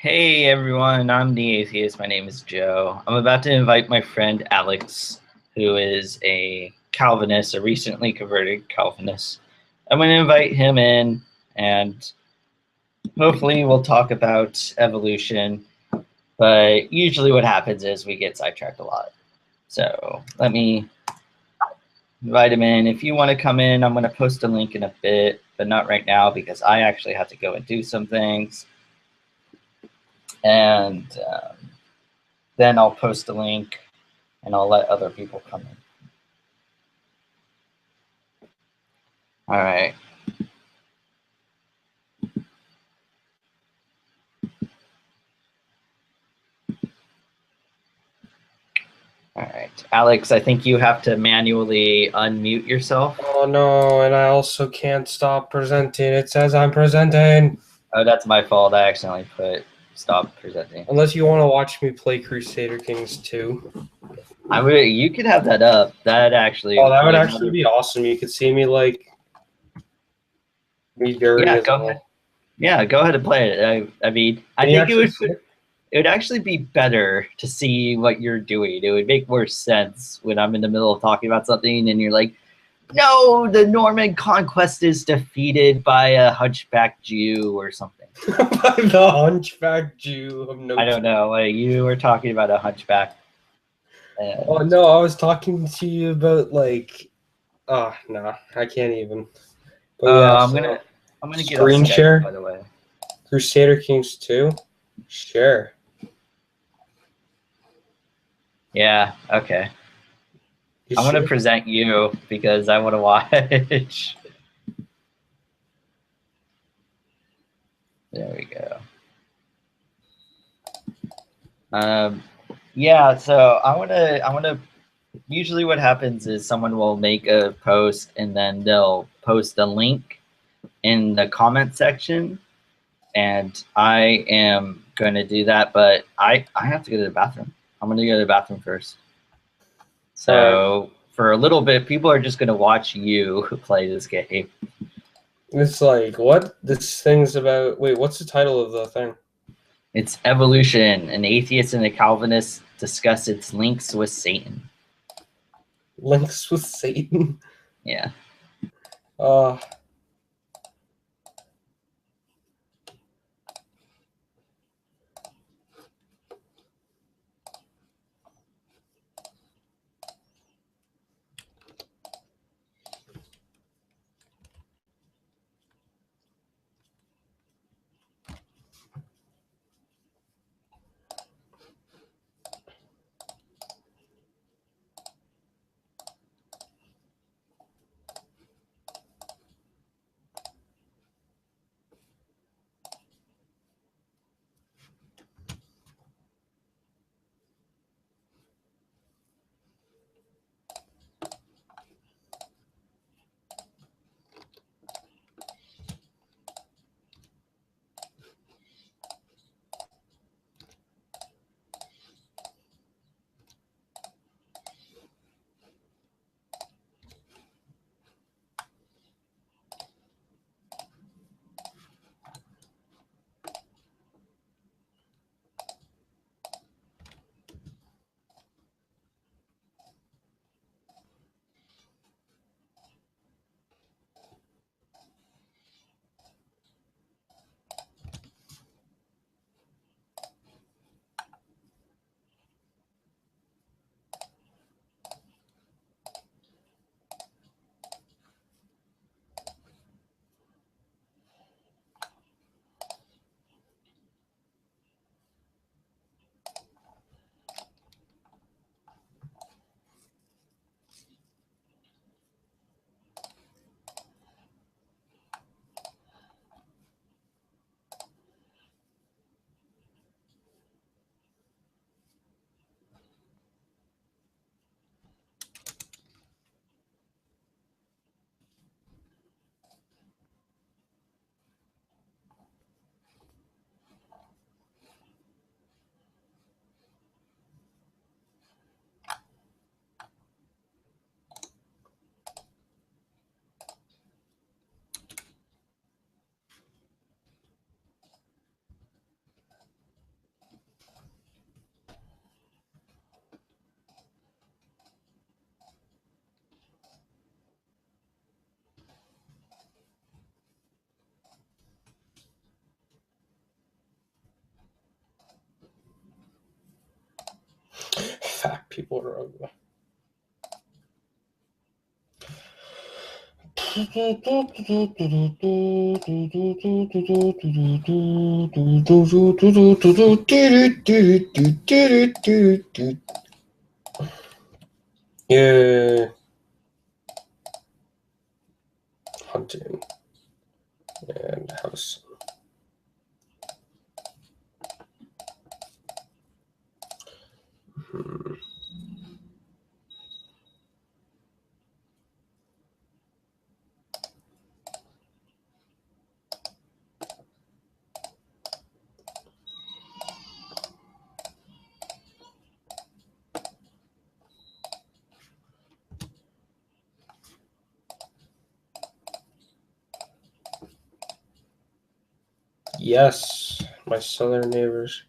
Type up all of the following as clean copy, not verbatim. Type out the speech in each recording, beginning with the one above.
Hey everyone, I'm the atheist. My name is Joe. I'm about to invite my friend Alex, who is a Calvinist, a recently converted Calvinist. I'm going to invite him in and hopefully we'll talk about evolution. But usually what happens is we get sidetracked a lot. So let me invite him in. If you want to come in, I'm going to post a link in a bit, but not right now because I actually have to go and do some things. And then I'll post a link and I'll let other people come in. All right. All right. Alex, I think you have to manually unmute yourself. Oh no, and I also can't stop presenting. It says I'm presenting. Oh, that's my fault. I accidentally put stop presenting. Unless you want to watch me play Crusader Kings 2. You could have that up. That actually Oh, that would like actually be awesome. You could see me be dirty Yeah, as go ahead. well. Yeah, go ahead and play it. I mean, I Can you think actually see it? it would actually be better to see what you're doing. It would make more sense when I'm in the middle of talking about something and you're like, no, the Norman conquest is defeated by a hunchback Jew or something. By the hunchback Jew of no I don't know. Like, you were talking about a hunchback. Oh no, I was talking to you about no, I can't even. But yeah, I'm so gonna get off screen Skype, by share the way. Crusader Kings 2. Share. Yeah. Okay. You I'm gonna sure? present you because I want to watch. There we go. Yeah. So I wanna. Usually, what happens is someone will make a post and then they'll post a link in the comment section, and I am going to do that, but I have to go to the bathroom. I'm going to go to the bathroom first. All right. So for a little bit, people are just going to watch you play this game. It's like, what? This thing's about. Wait, what's the title of the thing? It's evolution. An atheist and a Calvinist discuss its links with Satan. Links with Satan. Yeah. Uh, people are ugly. Yeah. Hunting and house. Yes, my southern neighbors.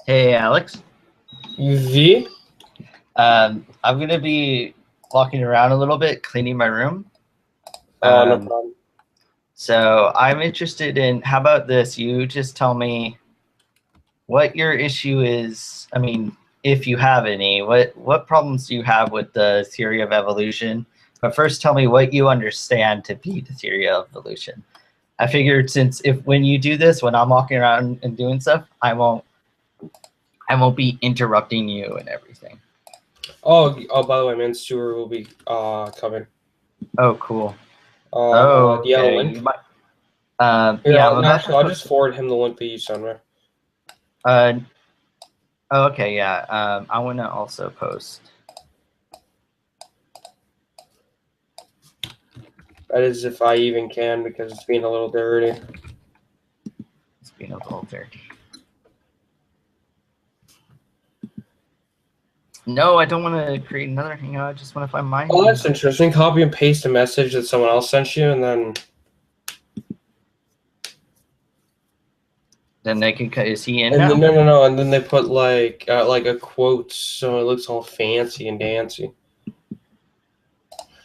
Hey, Alex. V? I'm going to be walking around a little bit, cleaning my room. No problem. So I'm interested in, how about this? You just tell me what your issue is. I mean, if you have any, what problems do you have with the theory of evolution? But first tell me what you understand to be the theory of evolution. I figured since when you do this, when I'm walking around and doing stuff, I won't be interrupting you and everything. Oh, by the way, man, Stuart will be coming. Oh, cool. Do you have a link? Yeah, I'll just forward him the link that you sent me. Okay, yeah. I want to also post. That is if I even can, because it's being a little dirty. It's being a little dirty. No, I don't want to create another hangout. I just want to find my. Oh, that's interesting. Copy and paste a message that someone else sent you, and then they can. Is he in and now? No, and then they put like a quote, so it looks all fancy and dancy.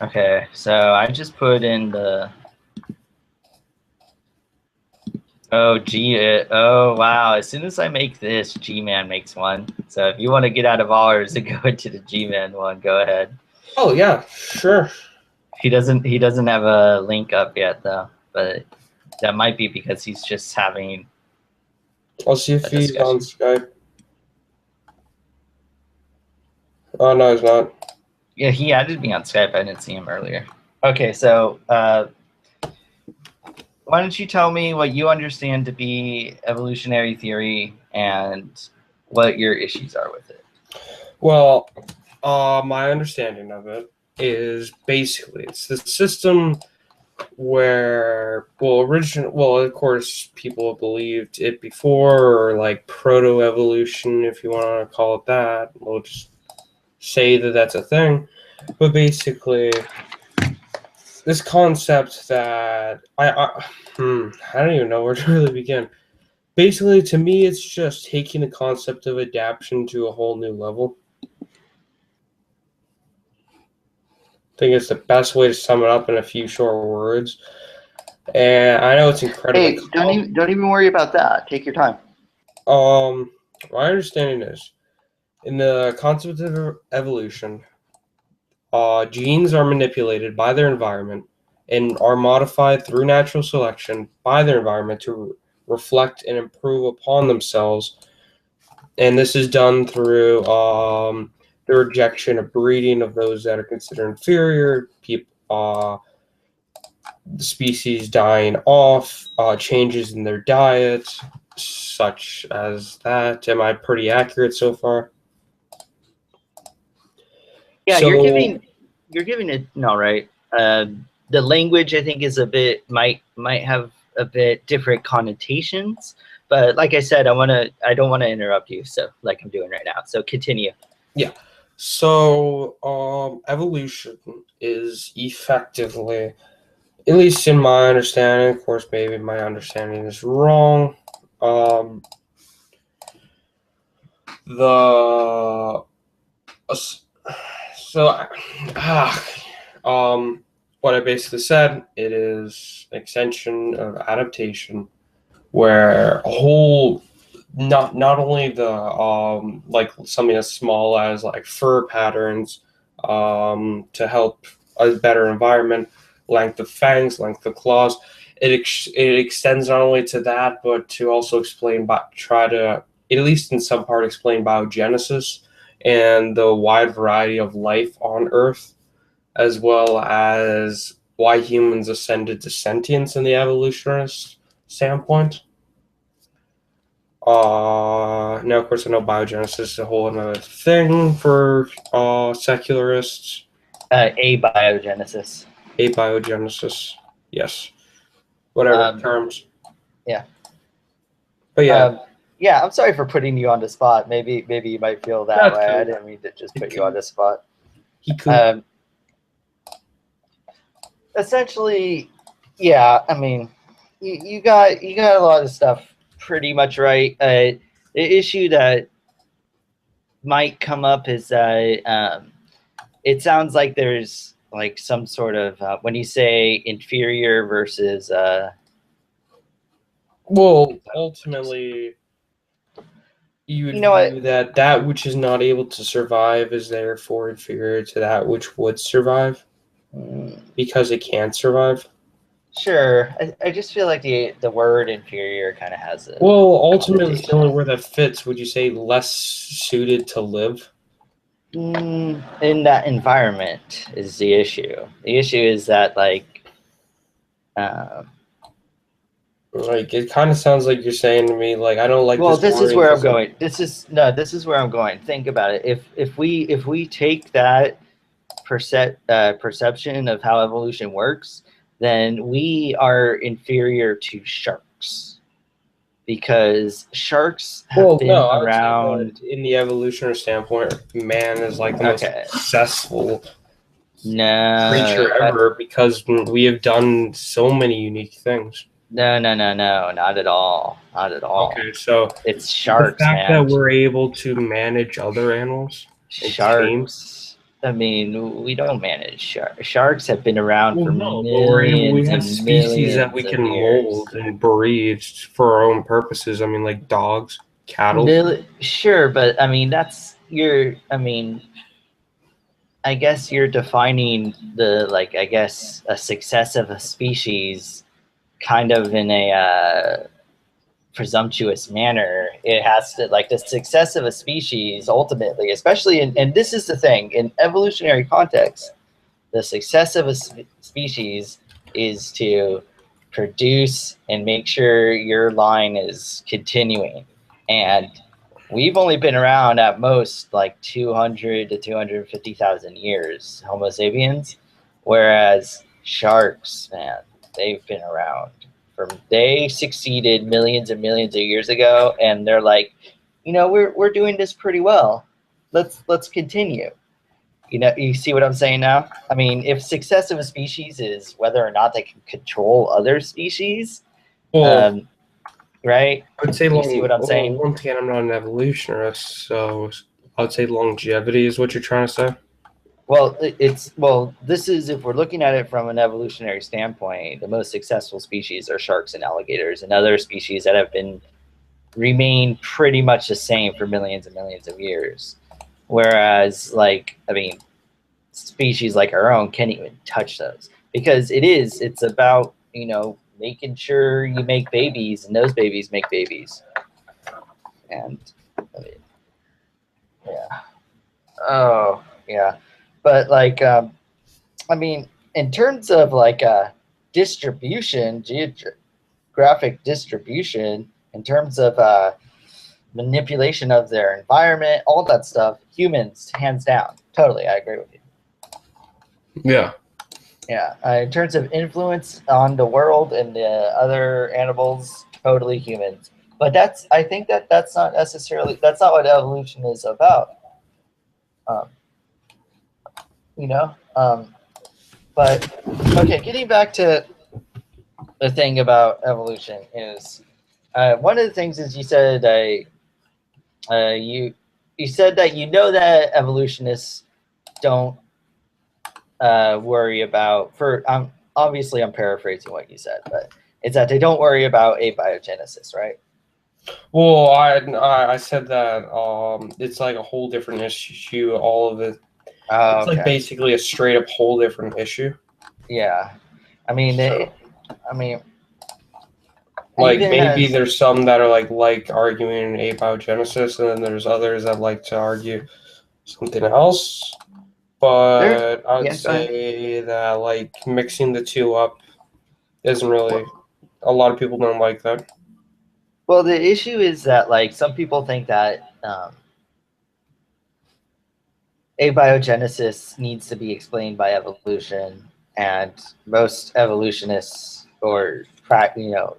Okay, so I just put in the. Oh, oh, wow. As soon as I make this, G-Man makes one. So if you want to get out of ours and go into the G-Man one, go ahead. Oh, yeah, sure. He doesn't have a link up yet, though. But that might be because he's just having. I'll see if he's on Skype. Oh, no, he's not. Yeah, he added me on Skype. I didn't see him earlier. Okay, so why don't you tell me what you understand to be evolutionary theory and what your issues are with it? Well, my understanding of it is basically it's the system where, of course, people have believed it before, or like proto-evolution, if you want to call it that. We'll just say that that's a thing. But basically, this concept that I don't even know where to really begin. Basically, to me, it's just taking the concept of adaptation to a whole new level. I think it's the best way to sum it up in a few short words. And I know it's incredibly. Hey, don't even worry about that. Take your time. My understanding is, in the concept of evolution, genes are manipulated by their environment and are modified through natural selection by their environment to reflect and improve upon themselves. And this is done through the rejection of breeding of those that are considered inferior, the species dying off, changes in their diet, such as that. Am I pretty accurate so far? Yeah, you're giving it no, right. The language I think is a bit might have a bit different connotations, but like I said, I don't want to interrupt you, so like I'm doing right now. So continue. Yeah. So evolution is effectively, at least in my understanding, of course, maybe my understanding is wrong. What I basically said, it is an extension of adaptation, where a whole not only the like something as small as like fur patterns to help a better environment, length of fangs, length of claws. It extends not only to that, but to also explain, try to at least in some part explain biogenesis and the wide variety of life on Earth, as well as why humans ascended to sentience in the evolutionist standpoint. Now, of course, I know biogenesis is a whole another thing for secularists. Abiogenesis. Abiogenesis, yes, whatever terms. Yeah. But yeah, yeah. I'm sorry for putting you on the spot. Maybe you might feel that way. cool. I didn't mean to just put you on the spot. He could. Essentially, yeah. I mean, you got a lot of stuff pretty much right. The issue that might come up is that it sounds like there's like some sort of when you say inferior versus well, ultimately, you would view that which is not able to survive is therefore inferior to that which would survive because it can't survive. Sure, I just feel like the word inferior kind of has a ultimately it's the only word that fits. Would you say less suited to live? In that environment is the issue. The issue is that like it kind of sounds like you're saying to me like I don't like. Well, this is where I'm going. This is where I'm going. Think about it. If we take that perception of how evolution works, then we are inferior to sharks because sharks have been around. In the evolutionary standpoint, man is like the most successful creature ever because we have done so many unique things. No, not at all. Not at all. Okay, so it's sharks. The fact that we're able to manage other animals, sharks. I mean, we don't manage sharks. Sharks have been around for millions. We have species that we can mold and breed for our own purposes. I mean, like dogs, cattle. Sure, but I mean that's I mean, I guess you're defining a success of a species kind of in a presumptuous manner. It has to, like, the success of a species ultimately, especially and this is the thing, in evolutionary context, the success of a species is to produce and make sure your line is continuing. And we've only been around at most like 200 to 250,000 years, Homo sapiens, whereas sharks, man, they've been around. They succeeded millions and millions of years ago, and they're like, we're doing this pretty well. Let's continue. You see what I'm saying now? I mean, if success of a species is whether or not they can control other species, right? I would say you see what I'm saying? Once again, I'm not an evolutionist, so I would say longevity is what you're trying to say. Well, this is, if we're looking at it from an evolutionary standpoint, the most successful species are sharks and alligators, and other species that have remained pretty much the same for millions and millions of years. Whereas, species like our own can't even touch those because it's about, making sure you make babies and those babies make babies. And, yeah. Oh, yeah. But, in terms of, distribution, geographic distribution, in terms of manipulation of their environment, all that stuff, humans, hands down. Totally, I agree with you. Yeah. Yeah. In terms of influence on the world and the other animals, totally humans. But I think that's not what evolution is about. But okay, getting back to the thing about evolution is one of the things is you said you said that that evolutionists don't worry about obviously I'm paraphrasing what you said, but it's that they don't worry about abiogenesis, right? Well, I said that it's like a whole different issue. All of it, Oh, it's like okay. basically a straight up whole different issue. Yeah, I mean, So, like even maybe as there's some that are like arguing abiogenesis, and then there's others that like to argue something else. there, But I would yeah, go ahead. say that like mixing the two up isn't really. A lot of people don't like that. Well, the issue is that like some people think that abiogenesis needs to be explained by evolution, and most evolutionists or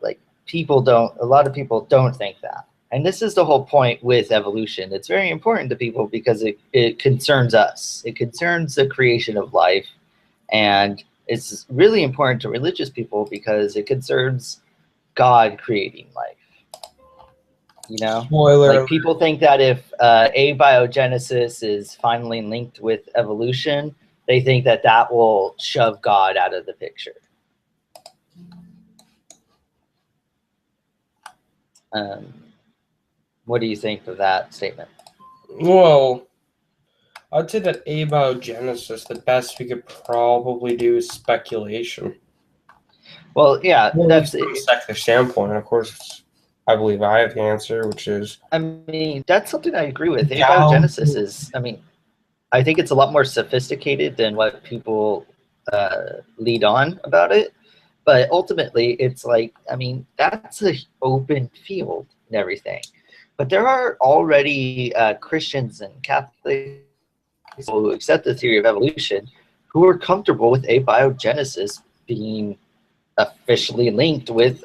like people don't. A lot of people don't think that, and this is the whole point with evolution. It's very important to people because it concerns us. It concerns the creation of life, and it's really important to religious people because it concerns God creating life. Spoiler Like alert. people think that if abiogenesis is finally linked with evolution, they think that that will shove God out of the picture. Um, what do you think of that statement? Well, I'd say that abiogenesis, the best we could probably do is speculation. Well, yeah, Well, at that's least from a it. secular standpoint. Of course, I believe I have the answer, which is I mean, that's something I agree with. down. Abiogenesis is, I mean, I think it's a lot more sophisticated than what people lead on about it. But ultimately, it's like, I mean, that's an open field and everything. But there are already Christians and Catholics who accept the theory of evolution who are comfortable with abiogenesis being officially linked with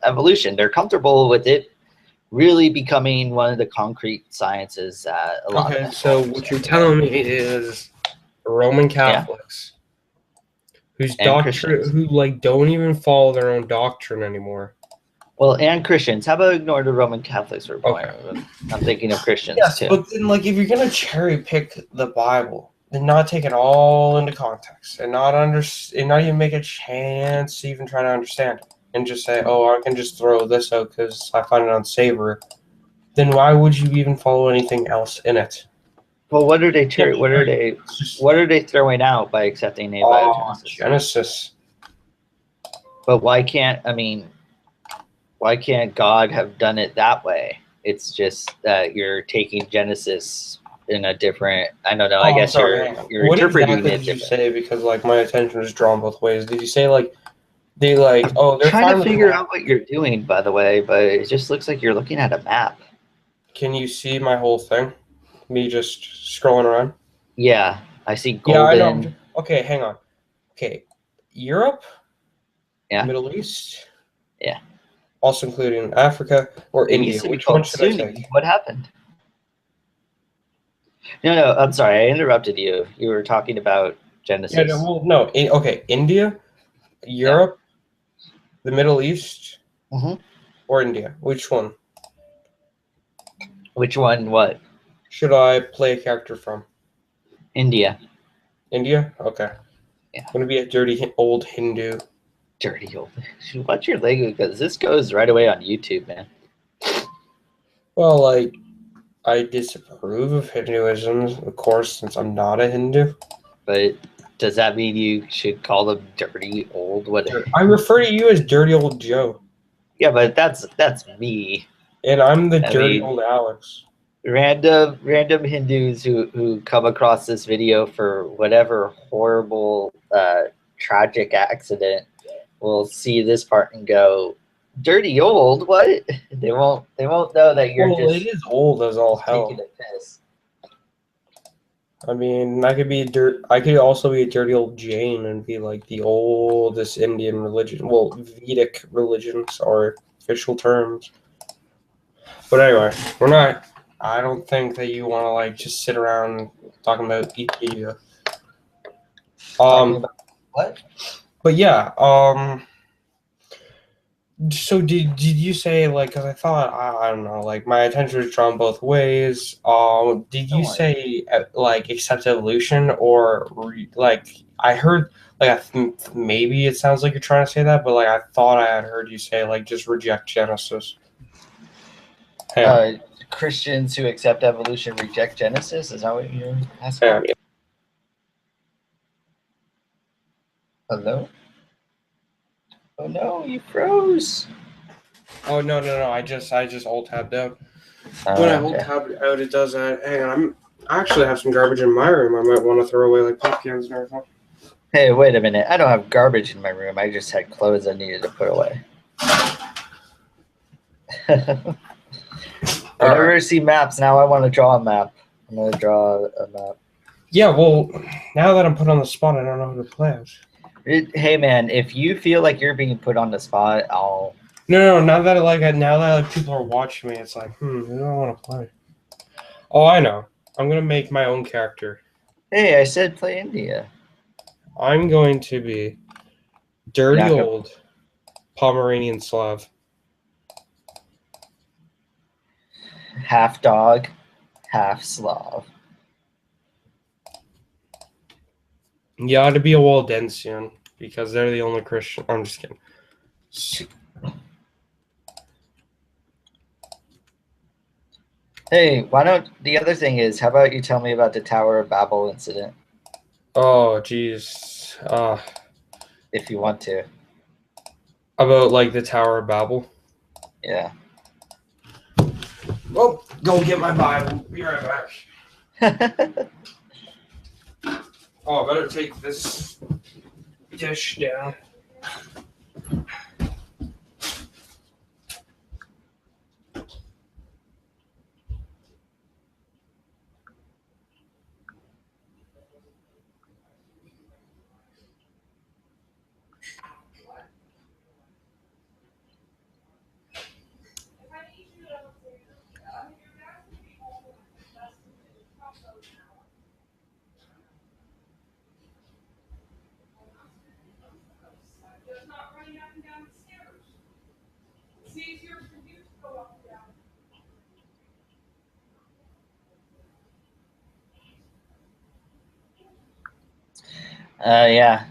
evolution. They're comfortable with it really becoming one of the concrete sciences that a lot of Okay, so people what you're understand. telling me is Roman Yeah, Catholics whose and doctrine, Christians. who like don't even follow their own doctrine anymore. Well, and Christians. How about ignore the Roman Catholics for a point? Okay. I'm thinking of Christians Yes, too. but then like if you're gonna cherry pick the Bible, then not take it all into context and not even make a chance to even try to understand it, and just say, oh, I can just throw this out because I find it unsavory. Then why would you even follow anything else in it? Well, what are they? Yeah, but, What are like, they? it's just What are they throwing out by accepting abiogenesis? Genesis. But why can't? I mean, why can't God have done it that way? It's just that you're taking Genesis in a different. I don't know. I Oh, I'm guess sorry. Hang on. you're What interpreting exactly it did you differently. say? Because like my attention was drawn both ways. Did you say like they like? Oh, they're Trying to fine with figure that. out what you're doing, by the way, but it just looks like you're looking at a map. Can you see my whole thing? Me just scrolling around. Yeah, I see Yeah, I know. golden. Okay, hang on. Okay, Europe, Yeah, Middle East, yeah. also including Africa or It used India. to be Which one called should I Sunni. take? What happened? No, no. I'm sorry. I interrupted you. You were talking about Yeah, no, Genesis. well, no. Okay, India, Yeah. Europe, the Middle East, Hmm. or India. Which one Which one? What? should I play a character from? India. India. Okay, I'm Yeah. gonna be a dirty old Hindu. Dirty old. Watch your language because this goes right away on YouTube, man. Well, like I disapprove of Hinduism, of course, since I'm not a Hindu. But does that mean you should call them dirty old? What? I refer to you as dirty old Joe, Yeah, but that's me. and I'm the I dirty mean, old Alex. random Hindus who come across this video for whatever horrible tragic accident will see this part and go, "Dirty old? What?" They won't know that you're Well, it is old as all taking hell. a piss. I mean, I could be dirt. I could also be a dirty old Jain and be like the oldest Indian religion. Well, Vedic religions are official terms. But anyway, we're not. I don't think that you want to like just sit around talking about Wikipedia. Talking Um, about what? but yeah. So did you say like? Because I thought I don't know. Like my attention was drawn both ways. Did Don't you worry. say like accept evolution or like I heard like maybe it sounds like you're trying to say that, but like I thought I had heard you say like just reject Genesis. Christians who accept evolution reject Genesis. Is that what you're asking? Hello? Oh no, you froze. Oh no! I just alt tabbed out. When I alt tabbed out, it does that. Hang on, I actually have some garbage in my room. I might want to throw away like pop cans and everything. Hey, wait a minute. I don't have garbage in my room. I just had clothes I needed to put away. Whenever I see maps, now I want to draw a map. I'm going to draw a map. Yeah, well, now that I'm put on the spot, I don't know how to play it. Hey, man, if you feel like you're being put on the spot, I'll... No, now that people are watching me, it's like, who do I want to play? Oh, I know. I'm going to make my own character. Hey, I said play India. I'm going to be dirty old Pomeranian Slav. Half dog, half Slav. You ought to be a Waldensian because they're the only Christian. I'm just kidding. Hey, why don't... The other thing is, how about you tell me about the Tower of Babel incident? Oh, jeez. If you want to. About, like, the Tower of Babel? Yeah. Well, go get my Bible. Be right back. Oh, I better take this dish down. Yeah,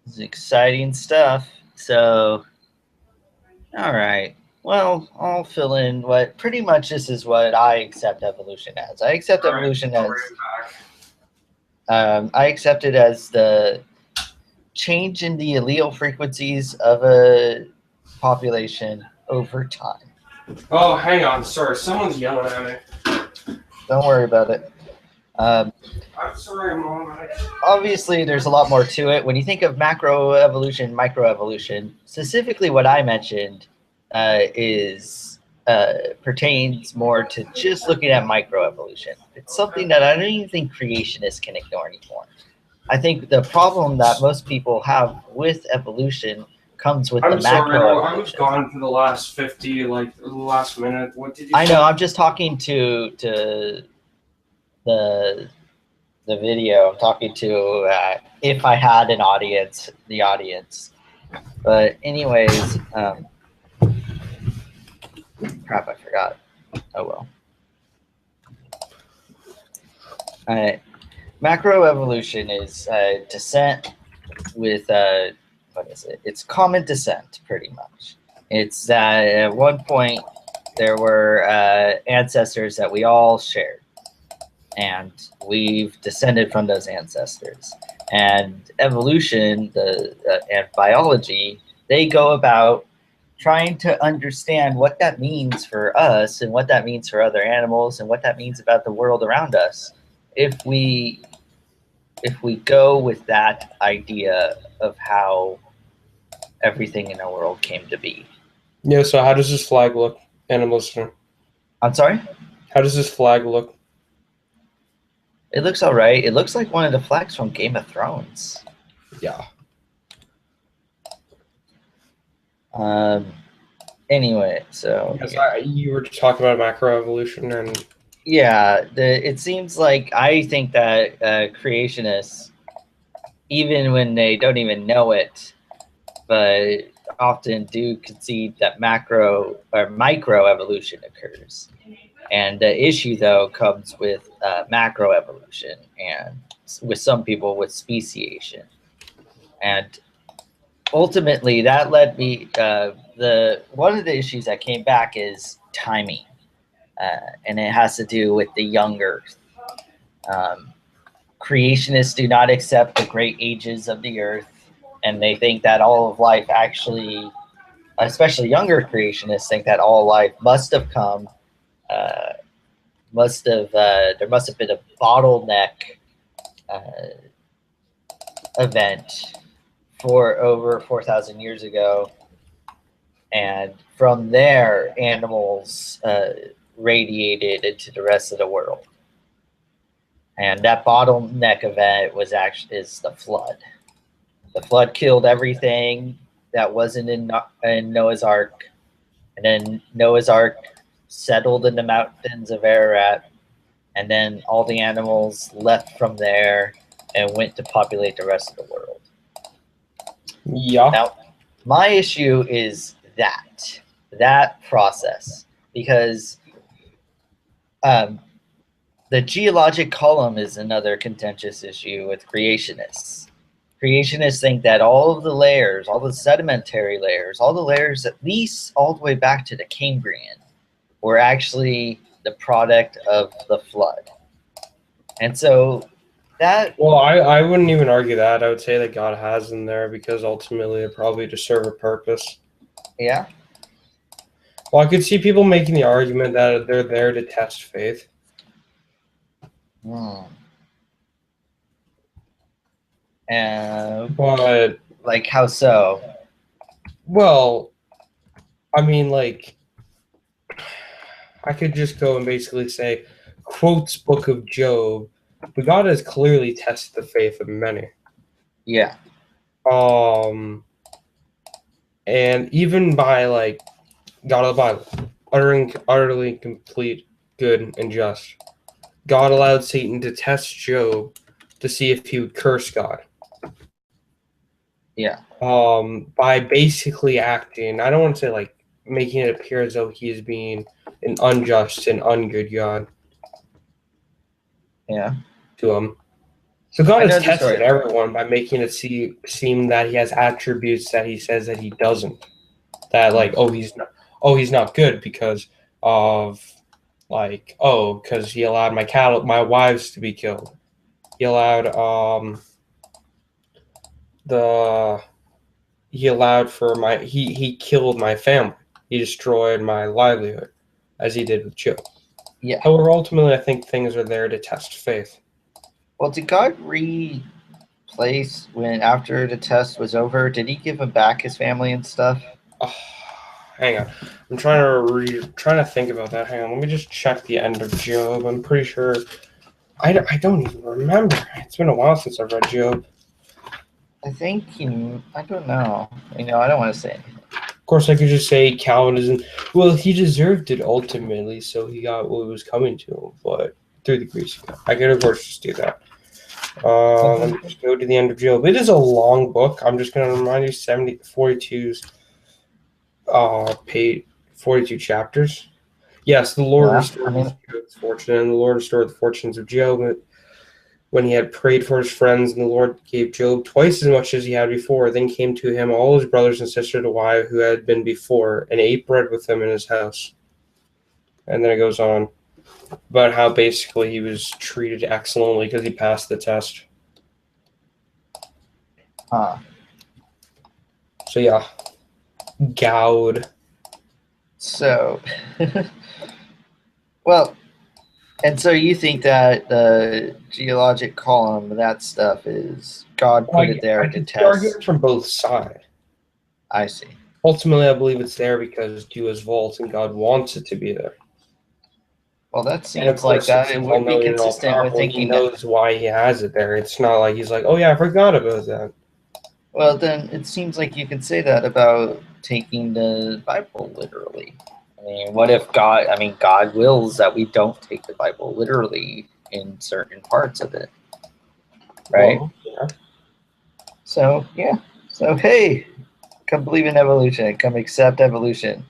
it's exciting stuff. So, all right. Well, I'll fill in what pretty much this is what I accept evolution as. I accept evolution as I accept it as the change in the allele frequencies of a population over time. Oh, hang on. Sorry, someone's yelling at me. Don't worry about it. I'm sorry, Mom. Obviously, there's a lot more to it. When you think of macroevolution, microevolution, specifically what I mentioned pertains more to just looking at microevolution. It's something that I don't even think creationists can ignore anymore. I think the problem that most people have with evolution comes with the macroevolution. I was gone for the last 50, like the last minute. What did you say? I know. I'm just talking to the video. I'm talking to if I had an audience, the audience. But anyways, crap, I forgot. Oh well. All right. Macroevolution is descent with what is it? It's common descent, pretty much. It's that at one point there were ancestors that we all shared, and we've descended from those ancestors. And evolution, and biology, they go about trying to understand what that means for us and what that means for other animals and what that means about the world around us. If we go with that idea of how everything in our world came to be. Yeah, so how does this flag look? And I'm listening. I'm sorry? How does this flag look? It looks all right. It looks like one of the flags from Game of Thrones. Yeah. Anyway, so... You were talking about macroevolution and... Yeah, it seems like I think that creationists, even when they don't even know it, but often do concede that macro or microevolution occurs. And the issue, though, comes with macroevolution and with some people with speciation. And ultimately, that led me. One of the issues that came back is timing, and it has to do with the young Earth. Creationists do not accept the great ages of the Earth, and they think that all of life actually, especially younger creationists, think that all life must have come. There must have been a bottleneck event for over 4,000 years ago, and from there, animals radiated into the rest of the world. And that bottleneck event is the flood. The flood killed everything that wasn't in Noah's Ark, and then Noah's Ark settled in the mountains of Ararat, and then all the animals left from there and went to populate the rest of the world. Yeah. Now, my issue is that process, because the geologic column is another contentious issue with creationists. Creationists think that all of the layers, all the sedimentary layers, all the layers at least all the way back to the Cambrian were actually the product of the flood. And so that... Well, I wouldn't even argue that. I would say that God has them there because ultimately they're probably to serve a purpose. Yeah. Well, I could see people making the argument that they're there to test faith. But like, how so? Well, I mean, like, I could just go and basically say, quotes Book of Job, but God has clearly tested the faith of many. Yeah. And even by, like, God of the Bible, utterly complete, good, and just, God allowed Satan to test Job to see if he would curse God. Yeah. By basically acting, I don't want to say, like, making it appear as though he is being an unjust and ungood God. Yeah. To him. So God has tested everyone by making it seem that he has attributes that he says that he doesn't. That, like, he's not good because of, like, because he allowed my wives to be killed. He allowed he killed my family. He destroyed my livelihood, as he did with Job. Yeah. However, ultimately, I think things are there to test faith. Well, did God replace after the test was over? Did he give him back his family and stuff? Oh, hang on, I'm trying to think about that. Hang on, let me just check the end of Job. I'm pretty sure. I don't even remember. It's been a while since I've read Job. I think I don't know. I don't want to say anything. Of course, I could just say Calvinism. Well, he deserved it ultimately, so he got what was coming to him, but through the grace of God. I could, of course, just do that. Let me just go to the end of Job. It is a long book. I'm just going to remind you, 42's page, 42 chapters. Yes, the Lord restored Job's fortune, and the Lord restored the fortunes of Job when he had prayed for his friends, and the Lord gave Job twice as much as he had before. Then came to him all his brothers and sisters to wife who had been before, and ate bread with him in his house. And then it goes on about how basically he was treated excellently because he passed the test. So yeah, Gowd. So, well, and so you think that the geologic column, that stuff is God put it there to test? Argument from both sides. I see. Ultimately, I believe it's there because due his vault and God wants it to be there. Well, that seems like that it would be consistent with thinking he knows why he has it there. It's not like he's like, oh yeah, I forgot about that. Well, then it seems like you can say that about taking the Bible literally. I mean, what if God wills that we don't take the Bible literally in certain parts of it, right? Well, yeah. So, yeah. So, hey, come believe in evolution. Come accept evolution.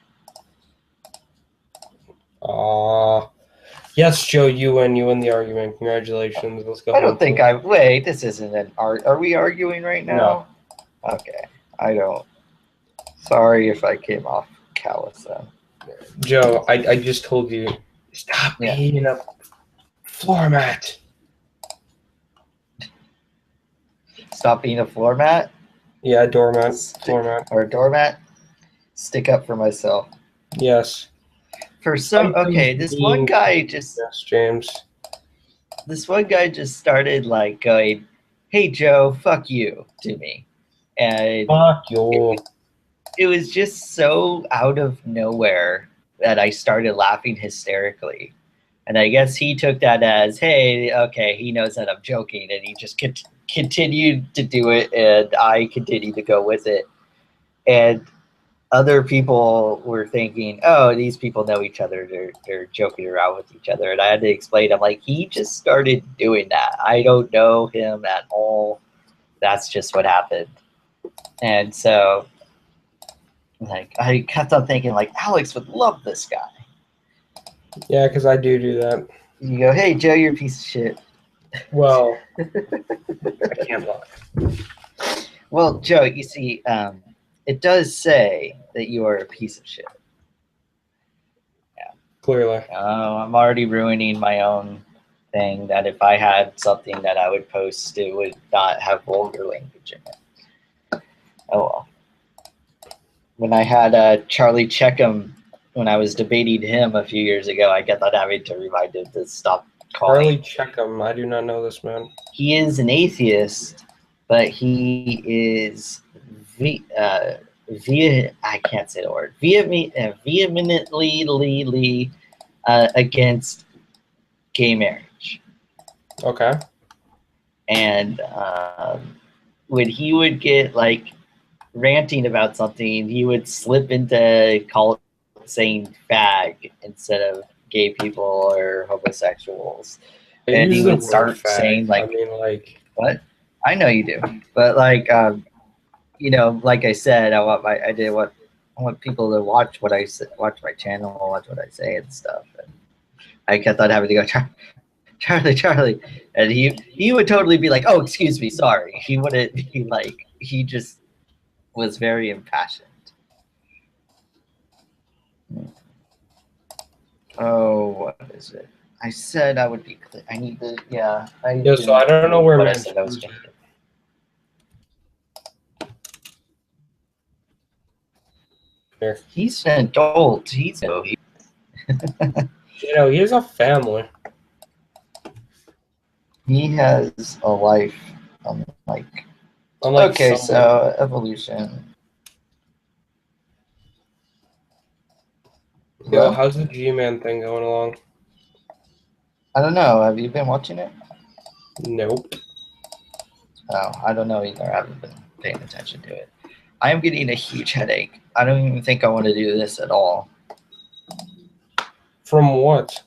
Yes, Joe, you win the argument. Congratulations. Let's go. I don't think wait, this isn't an art. Are we arguing right now? No. Okay, I don't. Sorry if I came off callous then. Joe, I just told you, stop Yeah. eating a floor mat. Stop being a floor mat. Yeah, doormat. Floor mat. Or a doormat. Stick up for myself. Yes. For some, okay, this one guy just. Yes, James. This one guy just started like going, "Hey Joe, fuck you" to me, and Fuck you. it was just so out of nowhere that I started laughing hysterically. And I guess he took that as, hey, okay, he knows that I'm joking, and he just continued to do it, and I continued to go with it. And other people were thinking, oh, these people know each other, they're joking around with each other. And I had to explain, I'm like, he just started doing that. I don't know him at all. That's just what happened. And so like I kept on thinking, like, Alex would love this guy. Yeah, because I do that. You go, hey Joe, you're a piece of shit. Well, I can't lie. Well, Joe, you see, it does say that you are a piece of shit. Yeah. Clearly. I'm already ruining my own thing, that if I had something that I would post, it would not have vulgar language in it. Oh well. When I had Charlie Checkham, when I was debating him a few years ago, I kept on having to remind him to stop calling. Charlie Checkham, I do not know this man. He is an atheist, but he is I can't say the word, vehemently against gay marriage. Okay. And when he would get like ranting about something, he would slip into saying fag instead of gay people or homosexuals. And he would start saying like, I mean, like, what? I know you do, but like, you know, like I said, I want people to watch what I say, watch my channel, watch what I say and stuff. And I kept on having to go, Charlie, and he would totally be like, oh, excuse me, sorry. He wouldn't be like, he just was very impassioned. Oh, what is it? I said I would be clear. I need to, yeah. Yeah, so I don't know where what I said I was going to do. Here. He's an adult. He's you know, he has a family. He has a life. Like okay, so evolution. Yo, how's the G-Man thing going along? I don't know. Have you been watching it? Nope. Oh, I don't know either. I haven't been paying attention to it. I am getting a huge headache. I don't even think I want to do this at all. From what?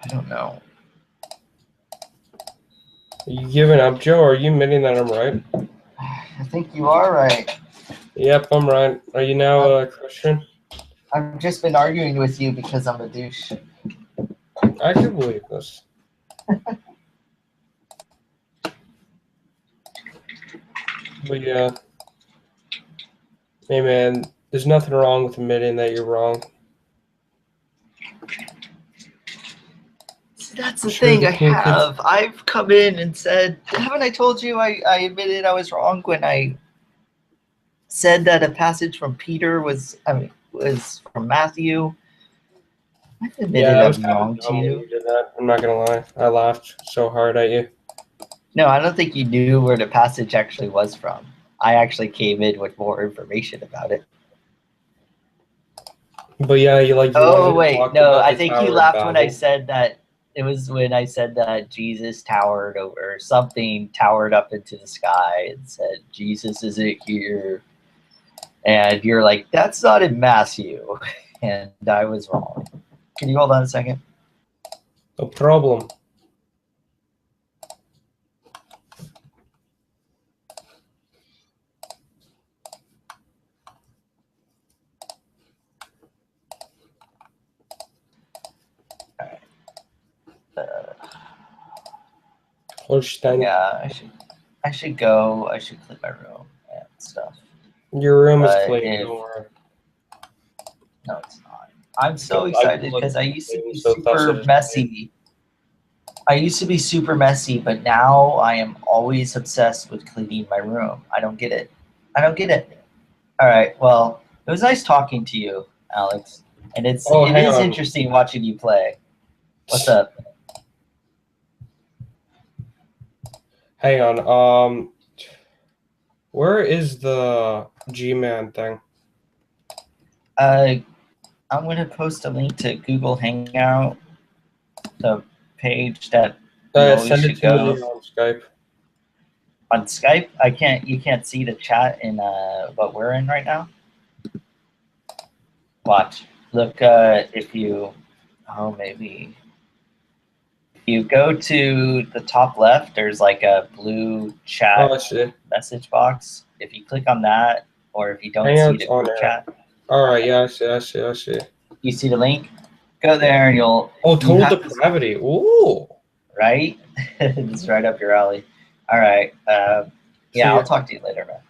I don't know. Are you giving up, Joe, or are you admitting that I'm right? I think you are right. Yep, I'm right. Are you now a Christian? I've just been arguing with you because I'm a douche. I can believe this. But yeah. Hey man, there's nothing wrong with admitting that you're wrong. See, that's the thing I have. I've come in and said, haven't I told you I admitted I was wrong when I said that a passage from Peter was from Matthew? I admitted I was I'm wrong to you. You did that. I'm not gonna lie. I laughed so hard at you. No, I don't think you knew where the passage actually was from. I actually came in with more information about it. But yeah, you like. Oh wait, no, I think you laughed when I said that. It was when I said that Jesus towered over, something towered up into the sky and said, Jesus isn't here. And you're like, that's not in Matthew. And I was wrong. Can you hold on a second? No problem. Holstein. Yeah, I should. I should go. I should clean my room and stuff. Your room is But clean. Don't worry. No, it's not. I'm so I excited look because I used to be so thus it super is messy. I used to be super messy, but now I am always obsessed with cleaning my room. I don't get it. I don't get it. All right. Well, it was nice talking to you, Alex. And it hang is on. interesting watching you play. What's up? Hang on. Where is the G-Man thing? I'm gonna post a link to Google Hangout, the page that you always Send it should to go. me on Skype. On Skype, you can't see the chat in what we're in right now. Watch. Look, if you, maybe. If you go to the top left, there's like a blue chat Oh, I see. message box. If you click on that, or if you don't see Hangouts the on group air. chat. All right, yeah, I see. You see the link? Go there and you'll. Oh, total depravity. Ooh. Right? It's right up your alley. All right. Yeah, I'll talk to you later, man.